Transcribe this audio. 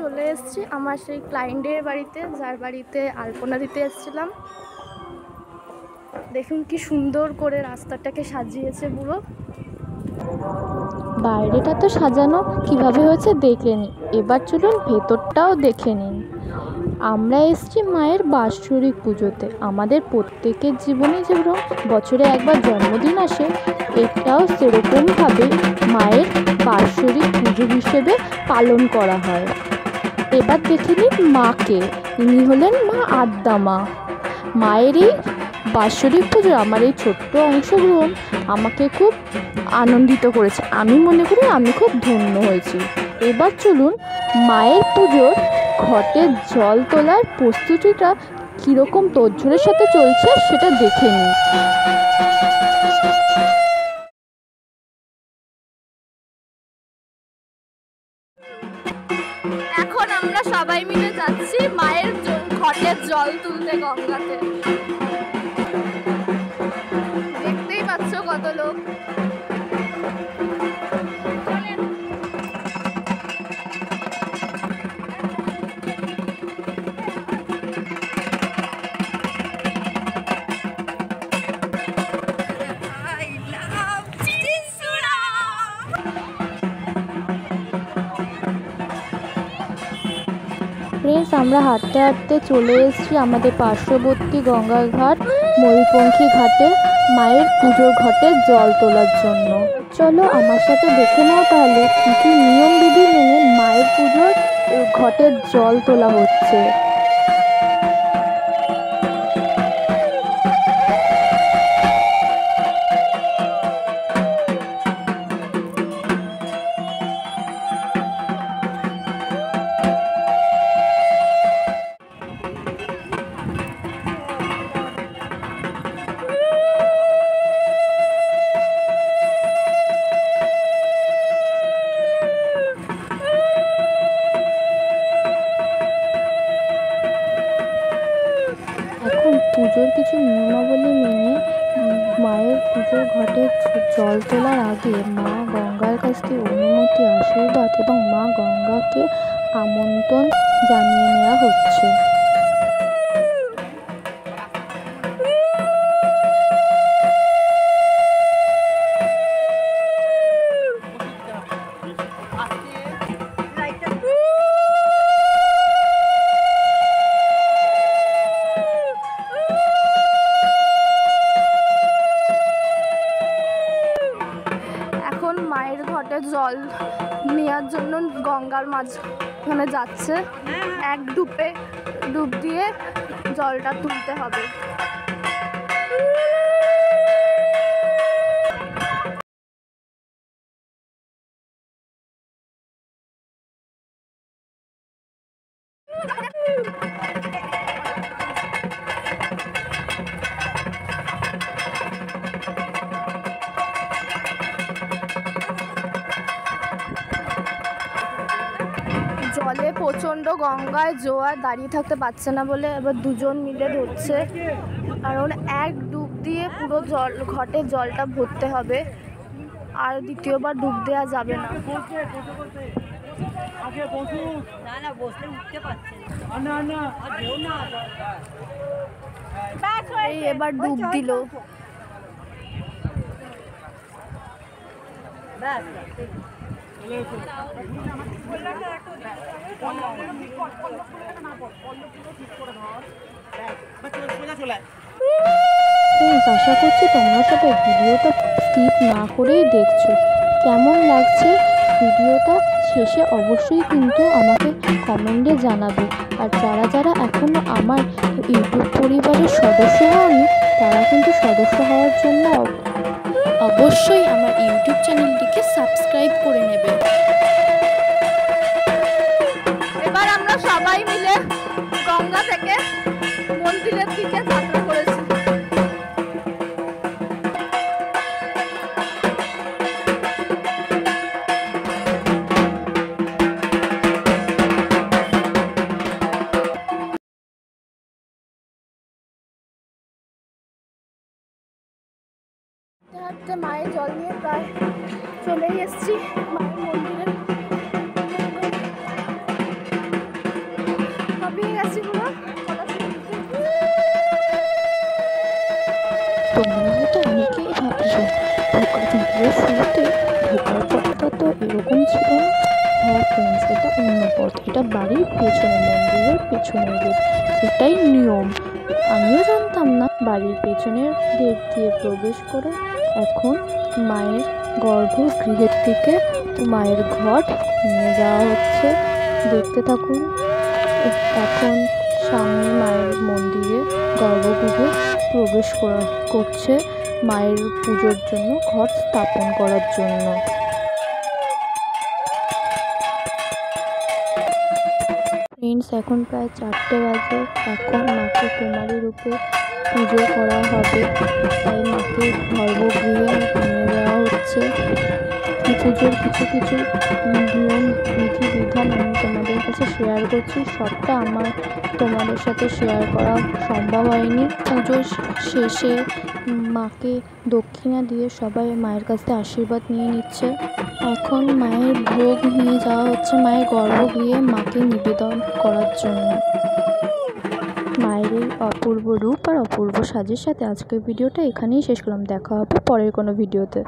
চলে এসেছি আমার সেই ক্লায়েন্টের বাড়িতে, যার বাড়িতে আলপনা দিতে এসেছিলাম। দেখুন কি সুন্দর করে রাস্তাটাকে সাজিয়েছে পুরো। বাইরেটা তো সাজানো কিভাবে হয়েছে দেখে নিন, এবার চলুন ভেতরটাও দেখে নিন। আমরা এসেছি মায়ের বাৎসরিক পুজোতে। আমাদের প্রত্যেকের জীবনে যেরকম বছরে একবার জন্মদিন আসে, এটাও সেরকমভাবে মায়ের বাৎসরিক পুজো হিসেবে পালন করা হয়। এবার দেখে নিন মাকে। ইনি হলেন মা আদ্যা মা। মায়ের এই বাৎসরিক পুজোর আমার এই ছোট্ট অংশগ্রহণ আমাকে খুব আনন্দিত করেছে। আমি মনে করি আমি খুব ধন্য হয়েছি। এবার চলুন মায়ের পুজোর ঘটের জল তোলার প্রস্তুতিটা কীরকম তোড়জোড়ের সাথে চলছে সেটা দেখে নিই। এখন আমরা সবাই মিলে যাচ্ছি মায়ের ঘটের জল তুলতে গঙ্গাতে। দেখতেই পাচ্ছ কত লোক। ফ্রেন্ডস, আমরা হাঁটতে হাঁটতে চলে এসেছি আমাদের পার্শ্ববর্তী গঙ্গার ঘাট ময়ূরপঙ্খী ঘাটে মায়ের পুজোর ঘটে জল তোলার জন্য। চলো আমার সাথে দেখে নাও তাহলে কী কী নিয়মবিধি মেনে মায়ের পুজোর ঘটের জল তোলা হচ্ছে। পুজোর কিছু নিয়মাবলী মেনে মায়ের পুজোর ঘটে জল তোলার আগে মা গঙ্গার কাছ থেকে অনুমতি, আশীর্বাদ এবং মা গঙ্গাকে আমন্ত্রণ জানিয়ে নেওয়া হচ্ছে। মায়ের ঘটে জল নেওয়ার জন্য গঙ্গার মাঝখানে যাচ্ছে। এক ডুব দিয়ে জলটা তুলতে হবে। জলে প্রচণ্ড গঙ্গায় জোয়ার, দাঁড়িয়ে থাকতে পারছে না বলে এবার দুজন মিলে ধরছে। কারণ এক ডুব দিয়ে পুরো ঘটের জলটা ভরতে হবে, আর দ্বিতীয়বার ডুব দেওয়া যাবে না। এই এবার ডুব দিল। আশা করছি তোমরা সবাই ভিডিওটা স্কিপ না করেই দেখছো। কেমন লাগছে ভিডিওটা শেষে অবশ্যই কিন্তু আমাকে কমেন্টে জানাবে। আর যারা যারা এখনও আমার ইউটিউব পরিবারের সদস্য হয়নি, তারা কিন্তু সদস্য হওয়ার জন্য অবশ্যই আমার ইউটিউব চ্যানেলটিকে সাবস্ক্রাইব করে নেবে। এবার আমরা সবাই মিলে গঙ্গা থেকে মন্দিরের দিকে যাত্রা করেছি। হাঁটতে মায়ের জল নিয়ে প্রায় চলেই এসেছি মায়ের মন্দিরে। তোমরা হয়তো অনেকেই ভাবছো ভিডিওর শুরুতে ঢোকার পথটা তো এরকম ছিল না। হ্যাঁ ফ্রেন্ডস, এটা অন্য পথ, এটা বাড়ির পেছনে, মন্দিরের পেছনের গেট। এটাই নিয়ম, আমিও জানতাম না। বাড়ির পেছনের গেট দিয়ে প্রবেশ করে এখন মায়ের গর্ভগৃহের থেকে মায়ের ঘট নিয়ে যাওয়া হচ্ছে। দেখতে থাকুন। এখন সামনে মায়ের মন্দিরে গর্ভগৃহে প্রবেশ করছে মায়ের পুজোর জন্য, ঘট স্থাপন করার জন্য। ফ্রেন্ডস, এখন প্রায় 4টে বাজে। এখন মাকে কুমারী রূপে পুজো করা হবে, তাই মাকে গর্ভগৃহে নিয়ে যাওয়া হচ্ছে। পুজোর কিছু কিছু নিয়ম বিধি বিধান আমি তোমাদের কাছে শেয়ার করছি। সবটা আমার তোমাদের সাথে শেয়ার করা সম্ভব হয়নি। পুজো শেষে মাকে দক্ষিণা দিয়ে সবাই মায়ের কাছ থেকে আশীর্বাদ নিয়ে নিচ্ছে। এখন মায়ের ভোগ নিয়ে যাওয়া হচ্ছে মায়ের গর্ভগৃহে মাকে নিবেদন করার জন্য। মায়ের এই অপূর্ব রূপ আর অপূর্ব সাজের সাথে আজকের ভিডিওটা এখানেই শেষ করলাম। দেখা হবে পরের কোনো ভিডিওতে।